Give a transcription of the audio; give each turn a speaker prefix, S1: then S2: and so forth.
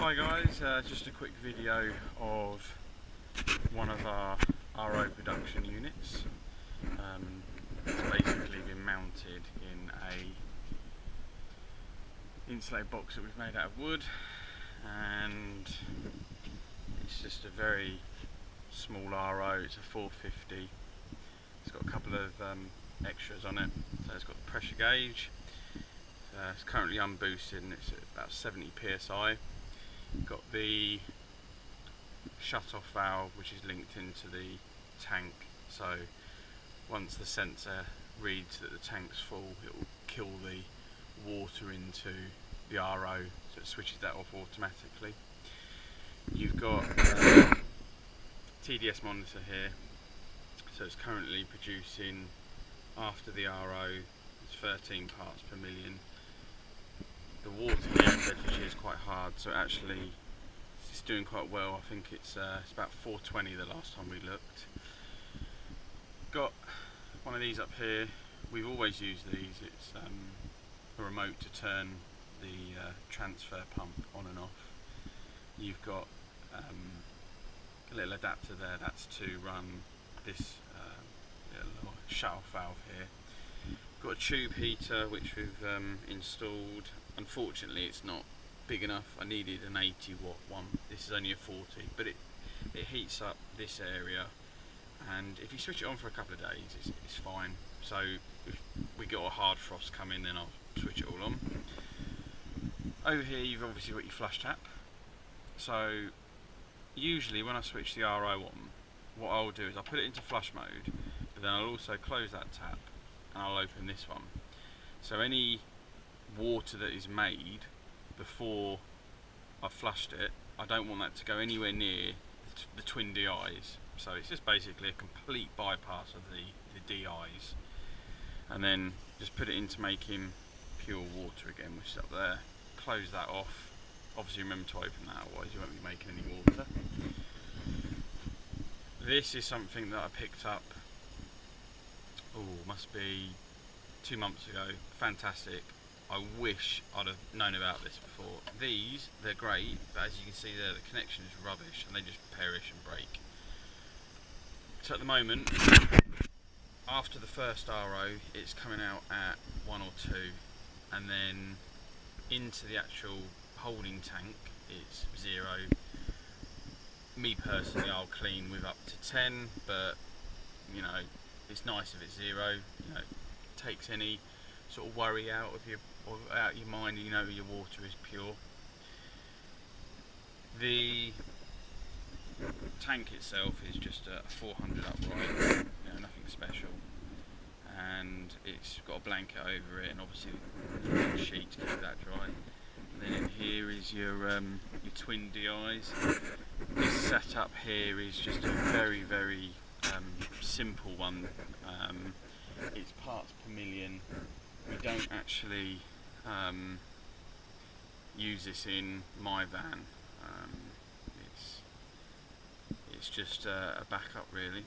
S1: Hi guys, just a quick video of one of our RO production units. It's basically been mounted in a insulated box that we've made out of wood, and it's just a very small RO. It's a 450. It's got a couple of extras on it. So it's got the pressure gauge. It's currently unboosted and it's at about 70 psi. Got the shut-off valve which is linked into the tank, so once the sensor reads that the tank's full, it will kill the water into the RO, so it switches that off automatically. You've got a TDS monitor here, so it's currently producing, after the RO, it's 13 parts per million. The water here in Bedfordshire is quite hard, so actually it's doing quite well. I think it's about 420 the last time we looked. Got one of these up here. We've always used these. It's a remote to turn the transfer pump on and off. You've got a little adapter there. That's to run this little shut-off valve here. Got a tube heater which we've installed. Unfortunately it's not big enough. I needed an 80 watt one. This is only a 40, but it heats up this area, and if you switch it on for a couple of days it's fine. So if we get a hard frost come in, then I'll switch it all on. Over here you've obviously got your flush tap. So usually when I switch the RO on, what I'll do is I'll put it into flush mode, but then I'll also close that tap and I'll open this one. So any water that is made before I've flushed it, I don't want that to go anywhere near the twin DIs. So it's just basically a complete bypass of the DIs, and then just put it into making pure water again, which is up there. Close that off. Obviously remember to open that, otherwise you won't be making any water. This is something that I picked up, must be 2 months ago. Fantastic. I wish I'd have known about this before. These, they're great, but as you can see there, the connection is rubbish and they just perish and break. So at the moment, after the first RO, it's coming out at 1 or 2, and then into the actual holding tank, it's 0. Me personally, I'll clean with up to 10, but you know, it's nice if it's 0. You know, it takes any sort of worry out of your mind. You know your water is pure. The tank itself is just a 400 upright, you know, nothing special, and it's got a blanket over it, and obviously a sheet to keep that dry. And then in here is your twin DIs. This setup here is just a very simple one. It's parts per million. We don't actually use this in my van. It's just a backup really.